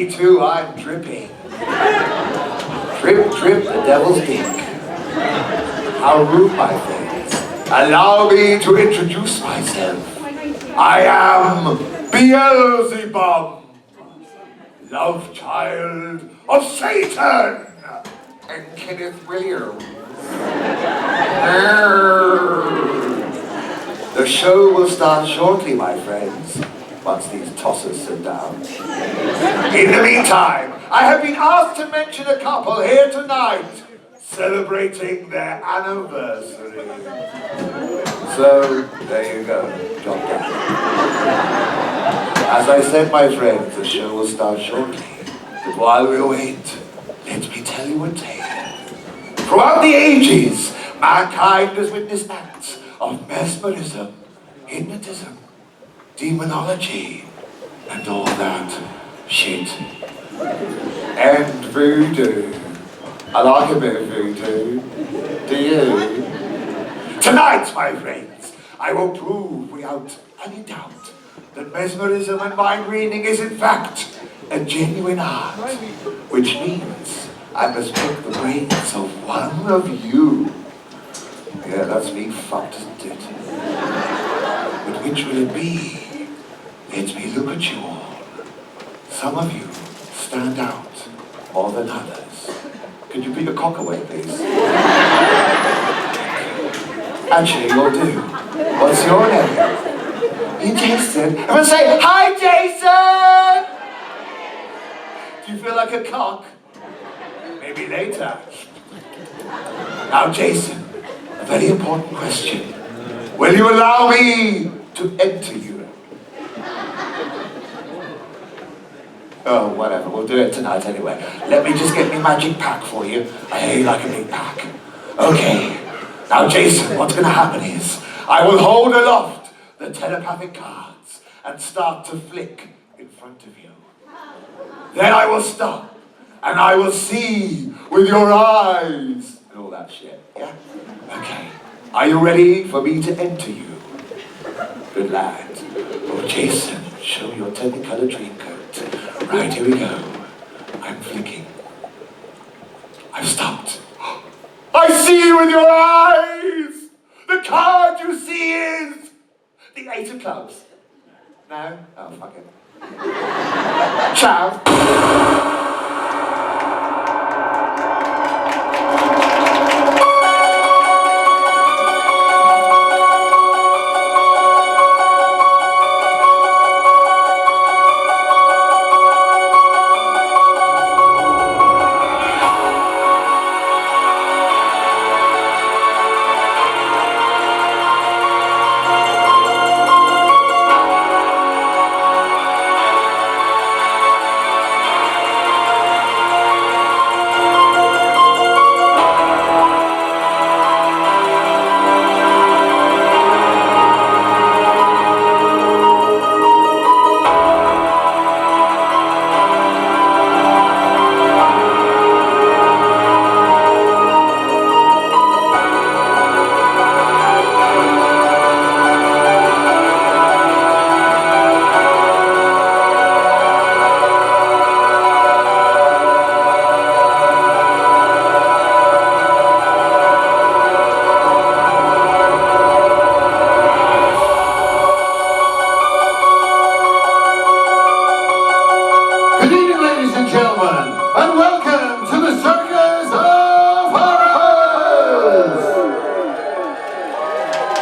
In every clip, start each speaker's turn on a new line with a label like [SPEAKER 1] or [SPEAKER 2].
[SPEAKER 1] Me too, I'm dripping. Drip, drip, the devil's dick. How rude, my friends. Allow me to introduce myself. I am Beelzebub, love child of Satan and Kenneth Williams. The show will start shortly, my friends, once these tossers sit down. In the meantime, I have been asked to mention a couple here tonight celebrating their anniversary. So, there you go, jot down. As I said, my friends, the show will start shortly. But while we wait, let me tell you a tale. Throughout the ages, mankind has witnessed acts of mesmerism, hypnotism, demonology, and all that shit. And voodoo. I like a bit of voodoo. Do you? Tonight, my friends, I will prove without any doubt that mesmerism and mind reading is in fact a genuine art, which means I must pick the brains of one of you. Yeah, that's me fucked, isn't it? But which will it be? Let me look at you all. Some of you stand out more than others. Could you put your cock away, please? Actually, you'll do. What's your name? You Jason. Everyone say, hi, Jason! Do you feel like a cock? Maybe later. Now, Jason, a very important question. Will you allow me to enter you? Oh, whatever, we'll do it tonight anyway. Let me just get my magic pack for you. I hear you like a big pack. Okay. Now, Jason, what's going to happen is, I will hold aloft the telepathic cards and start to flick in front of you. Then I will stop, and I will see with your eyes, and all that shit, yeah? Okay. Are you ready for me to enter you? Good lad. Oh, Jason, show your technicolor dream coat. Right, here we go. I'm flicking. I've stopped. I see you with your eyes! The card you see is the Ace of Clubs. No? Oh, fuck it. Ciao.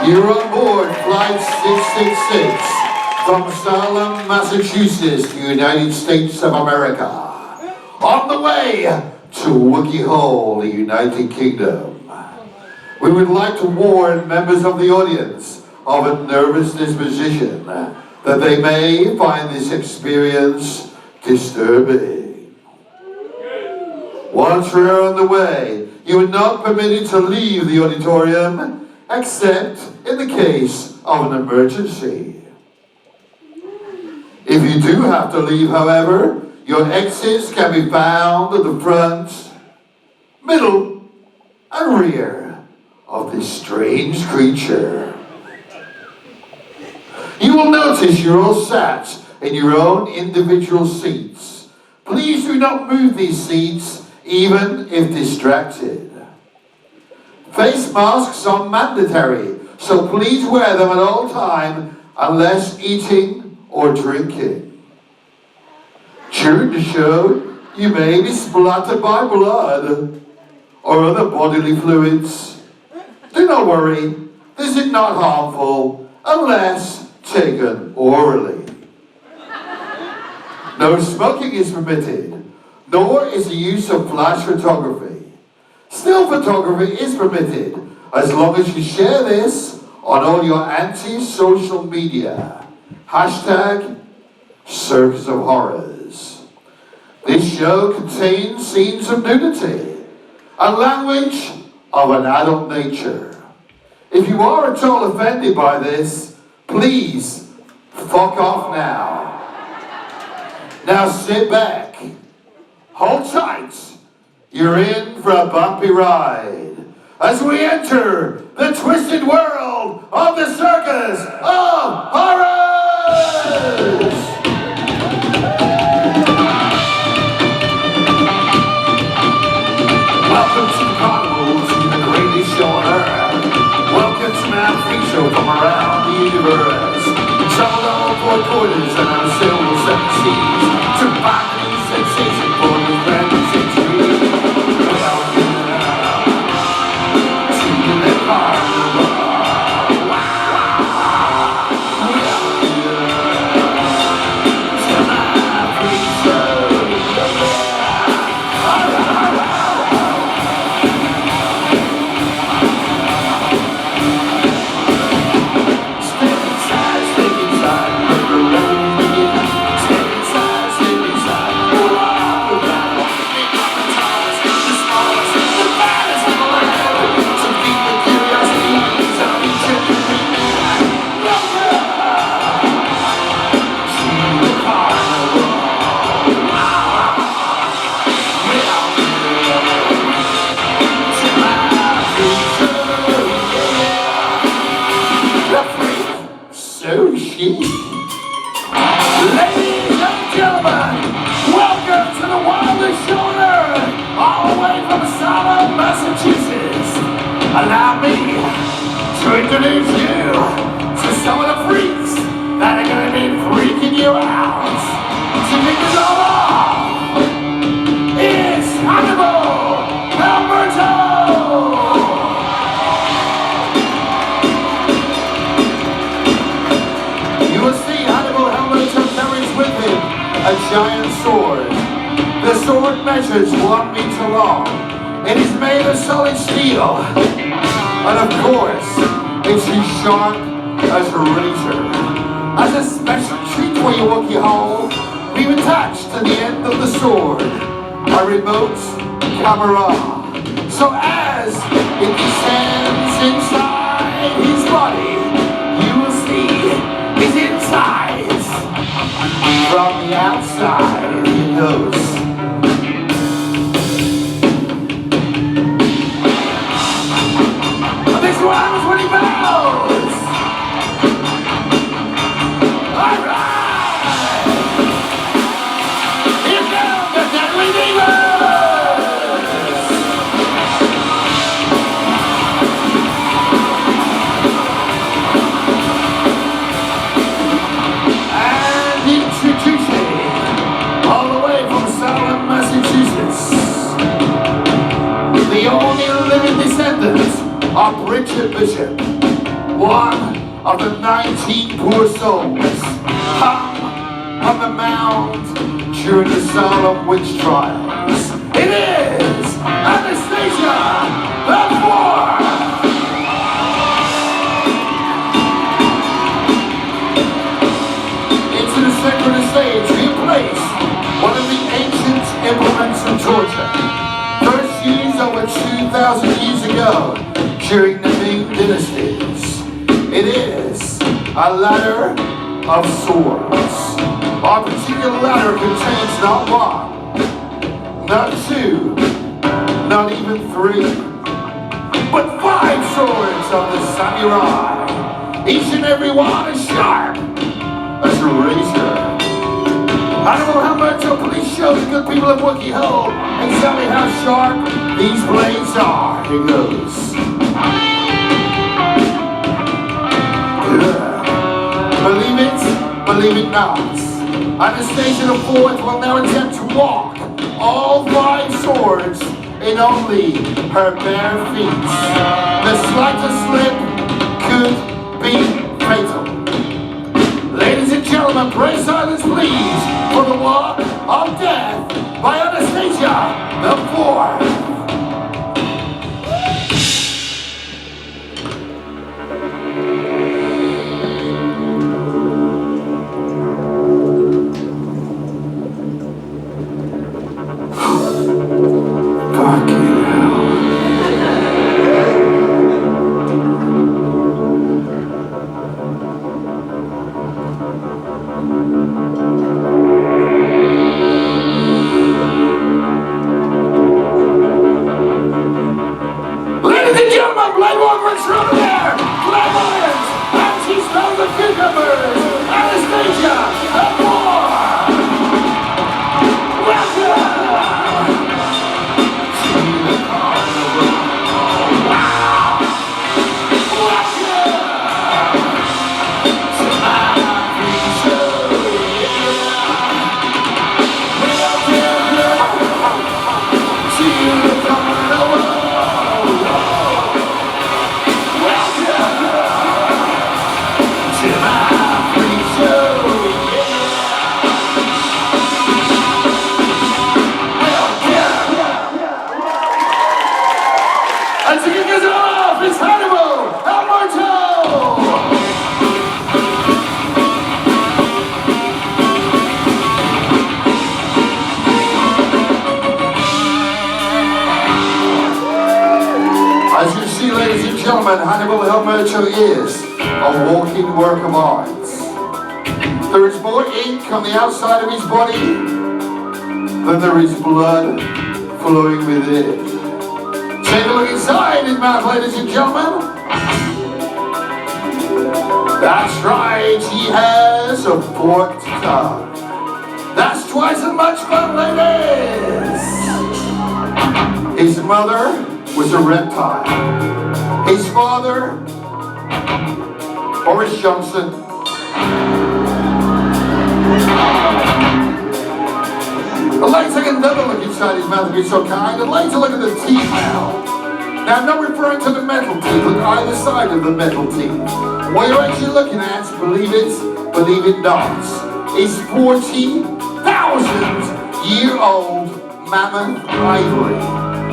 [SPEAKER 2] You're on board Flight 666 from Salem, Massachusetts, United States of America. On the way to Wookey Hole, the United Kingdom. We would like to warn members of the audience of a nervous disposition that they may find this experience disturbing. Once we're on the way, you are not permitted to leave the auditorium except in the case of an emergency. If you do have to leave, however, your exits can be found at the front, middle, and rear of this strange creature. You will notice you're all sat in your own individual seats, Please do not move these seats, even if distracted. Face masks are mandatory, so please wear them at all time unless eating or drinking. During the show, you may be splattered by blood or other bodily fluids. Do not worry, this is not harmful unless taken orally. No smoking is permitted, nor is the use of flash photography. Still photography is permitted, as long as you share this on all your anti-social media. Hashtag Circus of Horrors. This show contains scenes of nudity and language of an adult nature. If you are at all offended by this, please fuck off now. Now sit back, hold tight, you're in for a bumpy ride as we enter the twisted world of the Circus of Horrors! Welcome to the carnival, to the greatest show on earth. Welcome to my free show from around the universe. Travel all 4 quarters and on silver 7 seas to find a new sensation for the grand century. To the carnival. To my free show. Ladies and gentlemen, welcome to the wildest show on earth, all the way from Salem, Massachusetts. Allow me to introduce you to some of the freaks that are going to be freaking you out. To kick us all off, it's Hannibal Alberto! You will see Hannibal Alberto carries with him a giant sword. The sword measures 1 meter long. It is made of solid steel. And of course, it's as sharp as a razor. As a special treat for you, Wookey Hole, we've attached to the end of the sword a remote camera. So as it descends inside his body, you will see his insides. From the outside, he knows. This one is when he bows. Alright! Here come the Deadly Demons! And introducing, all the way from Salem, Massachusetts, the only living descendant of Richard Bishop, one of the 19 poor souls hung on the mound during the Salem witch trials. It is Anastasia the Fourth! Into the center of the stage we place one of the ancient implements of torture, first used over 2,000 years ago during the Ming dynasties. It is a ladder of swords. Our particular ladder contains not 1, not 2, not even 3, but 5 swords of the samurai. Each and every one is sharp as a razor. Hannibal Humberto, please show the good people of Wookey Hole exactly how sharp these blades are. Here goes. Believe it not. Anastasia the Fourth will now attempt to walk all 5 swords in only her bare feet. The slightest slip could be fatal. Ladies and gentlemen, pray silence please for the walk of death by Anastasia the Fourth. Hannibal Humberto is a walking work of art. There is more ink on the outside of his body than there is blood flowing within. Take a look inside his mouth, ladies and gentlemen. That's right, he has a forked tongue. That's twice as much fun, ladies. His mother was a reptile. His father, Boris Johnson, I'd like to take another look inside his mouth if you're so kind. I'd like to look at the teeth now. Now, I'm not referring to the metal teeth, look either side of the metal teeth. What you're actually looking at, believe it not, is 40,000-year-old mammoth ivory.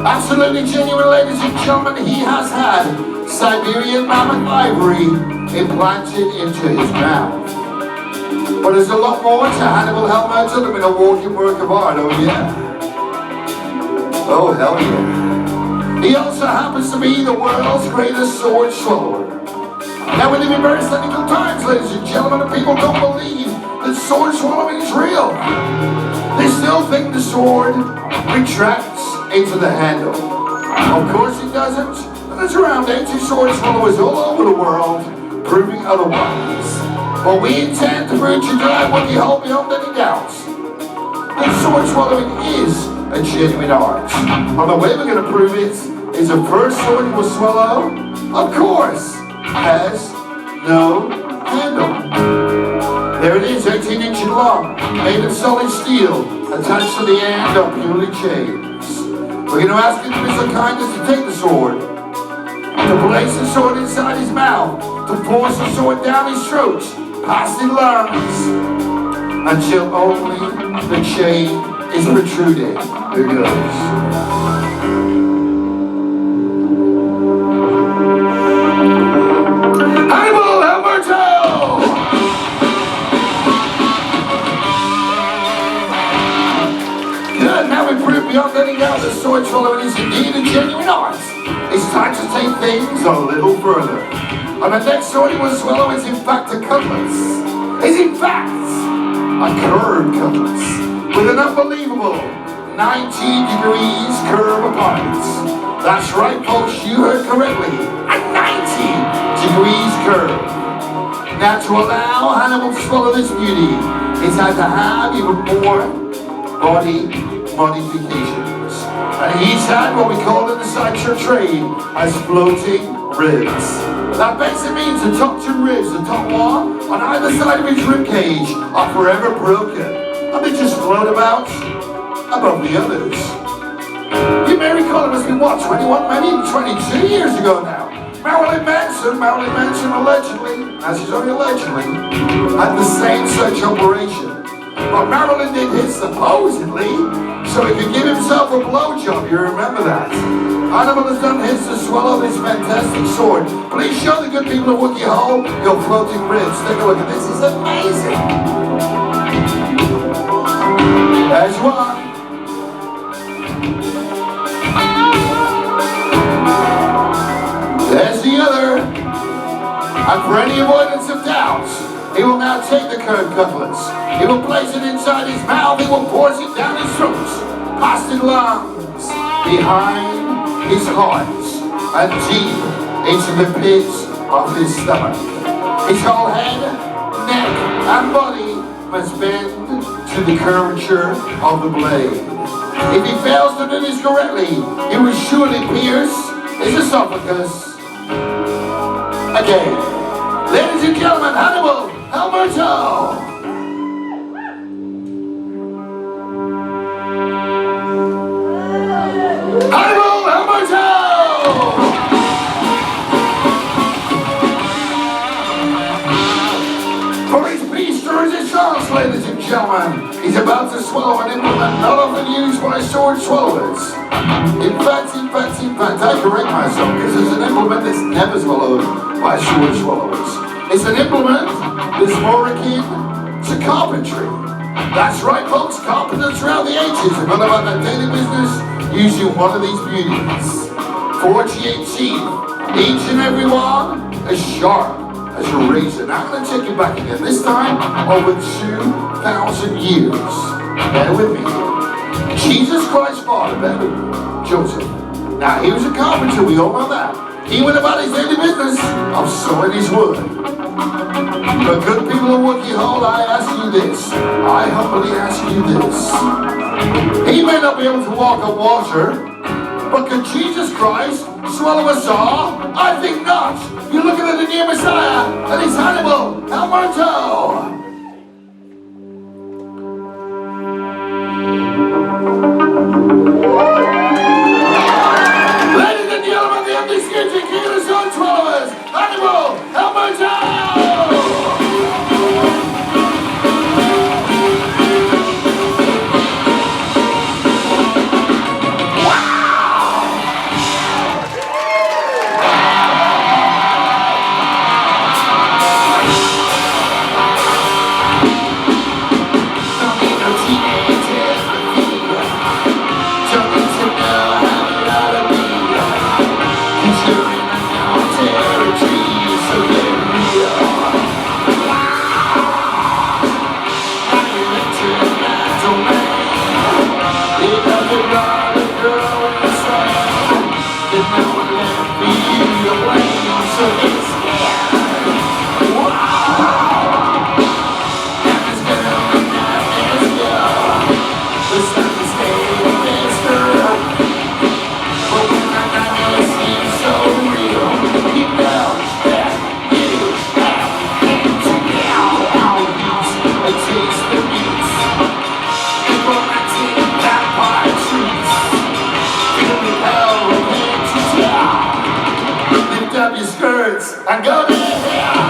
[SPEAKER 2] Absolutely genuine, ladies and gentlemen, he has had Siberian mammoth ivory implanted into his mouth. But there's a lot more to Hannibal Humberto than a walking work of art, oh yeah. Oh hell yeah. He also happens to be the world's greatest sword swallower. Now we live in very cynical times, ladies and gentlemen, and people don't believe that sword swallowing is real. They still think the sword retracts into the handle. Of course it doesn't, and there's around 80 sword swallowers all over the world proving otherwise. But we intend to prove to you tonight Wookey Hole beyond any doubts that sword swallowing is a genuine art. And the way we're going to prove it is the first sword you will swallow, of course, has no handle. There it is, 18 inches long, made of solid steel, attached to the end of purely chains. We're going to ask him to be so kind as to take the sword, to place the sword inside his mouth, to force the sword down his throat, past his lungs, until only the chain is protruding. Here goes. Hannibal Humberto! Good, now we prove beyond any doubt that sword swallowing is indeed a genuine art. It's time to take things a little further. And the next sword he will swallow is in fact a cutlass. Is in fact a curved cutlass with an unbelievable 19 degrees curve upon it. That's right, folks, you heard correctly. A 90 degrees curve. Now, to allow Hannibal to swallow this beauty, He's had to have even more body modifications. And he's had what we call in the sideshow trade as floating ribs. That basically means the top two ribs, the top one on either side of his rib cage, are forever broken. And they just float about above the others. You may recall it must be what, 21, maybe even 22 years ago now. Marilyn Manson allegedly, as he's only allegedly, had the same such operation. But Marilyn did his supposedly so he could give himself a blowjob. You remember that? Hannibal has done his to swallow this fantastic sword. Please show the good people of Wookey Hole your floating ribs. Take a look at this. It's amazing. There's one. There's the other. And for any avoidance of doubts, he will now take the curved cutlass. He will place it inside his mouth. He will force it down his throat, past his lungs, behind his heart, and deep into the pit of his stomach. His whole head, neck, and body must bend to the curvature of the blade. If he fails to do this correctly, he will surely pierce his esophagus. Again, ladies and gentlemen, Hannibal Alberto! Hannibal Alberto! For his peace through his chance, ladies and gentlemen, he's about to swallow an implement not often used by sword swallowers. In fact, I correct myself, because there's an implement that's never swallowed by sword swallowers. It's an implement that's more akin to carpentry. That's right, folks, carpenters throughout the ages have gone about their daily business using one of these beauties. 48 teeth, each and every one as sharp as a razor. Now I'm going to take you back again, this time over 2,000 years. Bear with me. Jesus Christ's father, bear with me, Joseph. Now he was a carpenter, we all know that. He went about his daily business of sawing his wood. But good people of Wookey Hole, I ask you this. I humbly ask you this. He may not be able to walk on water, but could Jesus Christ swallow a saw? I think not. You're looking at the near Messiah, and he's Hannibal Alberto. Ladies and gentlemen, the undisputed king of the sword swallowers, Hannibal Alberto! And go to hell.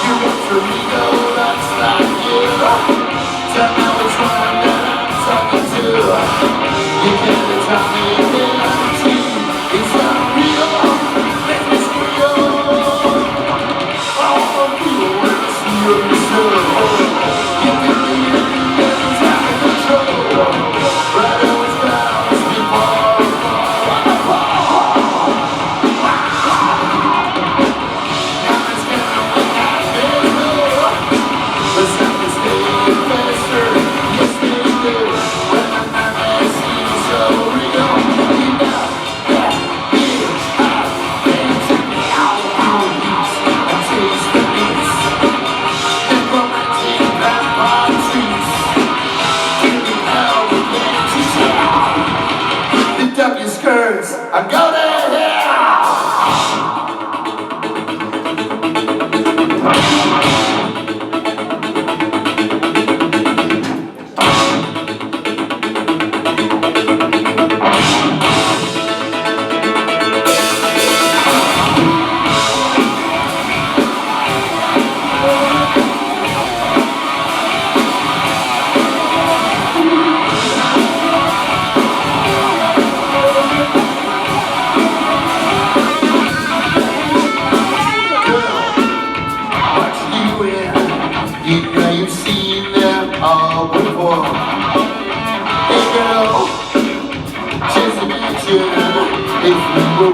[SPEAKER 2] You want to go, that's not you. Tell me which one that I'm talking to. You can't tell me that it's not real. Let me squeal. All people want to see your soul. You can be everything's out of control. Right on his bounds before. Yes, they do. When I'm not so real.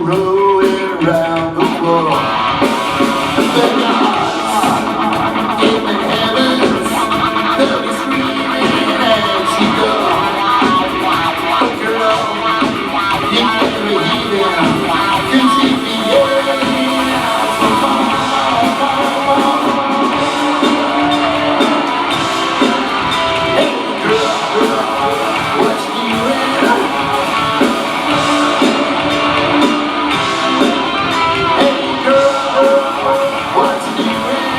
[SPEAKER 2] rolling around the floor. The gods in the heavens, they'll be screaming as you go. Oh girl, you better hear them, 'cause if you yelling out for more. Hey girl, what you doing? Hey girl, what you doing?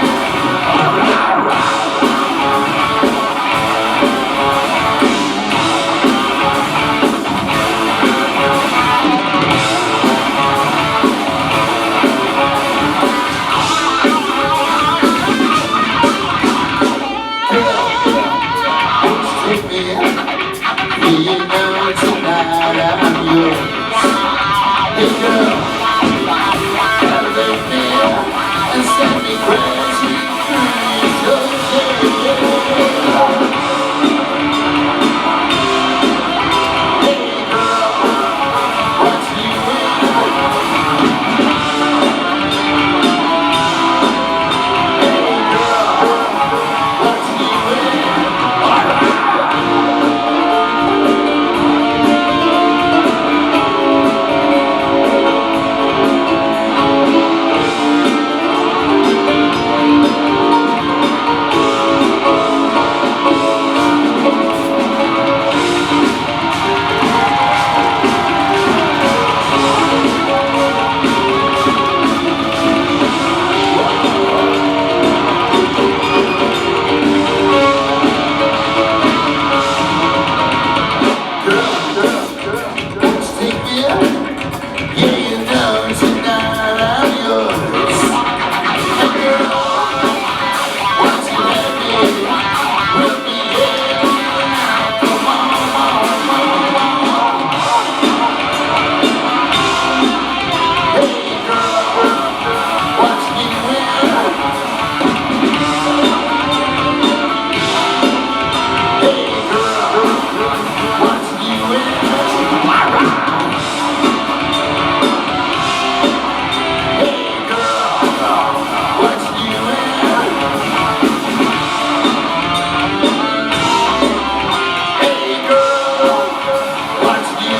[SPEAKER 2] Take me out, you know tonight I'm yours. Hey girl, elevate me and set me crashing through your yeah. Hey girl, what you doing? Hey girl, what you doing? Take me out, yeah, you know tonight I'm yours. Hey girl, once you let me, we'll be heading out. Come on, hey girl, what you doing? Hey girl, what you doing? Hey girl, what you doing? Hey girl, what you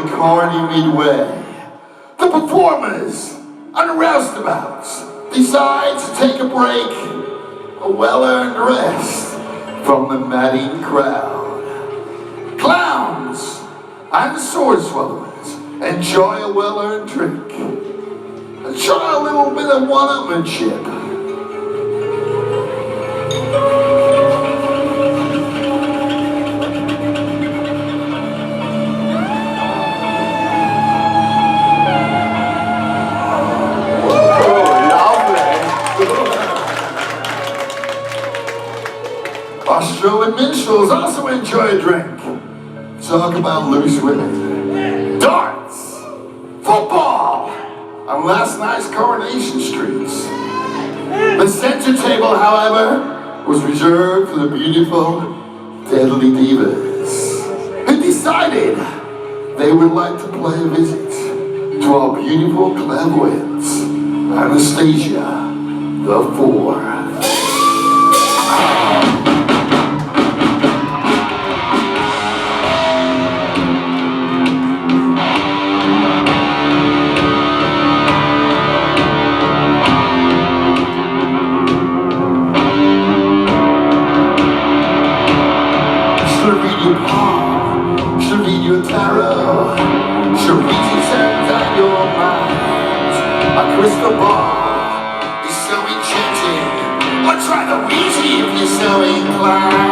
[SPEAKER 2] the corny midway. The performers on the roustabouts decide to take a break, a well-earned rest from the madding crowd. Clowns and sword swallowers enjoy a well-earned drink and try a little bit of one-upmanship. Australian minstrels also enjoy a drink. Talk about loose women. Darts, football, on last night's Coronation Streets. The center table, however, was reserved for the beautiful, deadly divas who decided they would like to pay a visit to our beautiful clairvoyant, Anastasia the Fourth. She'll read your tarot. She'll read your turns on your mind. A crystal ball is so enchanting. Or try the Ouija if you're so inclined.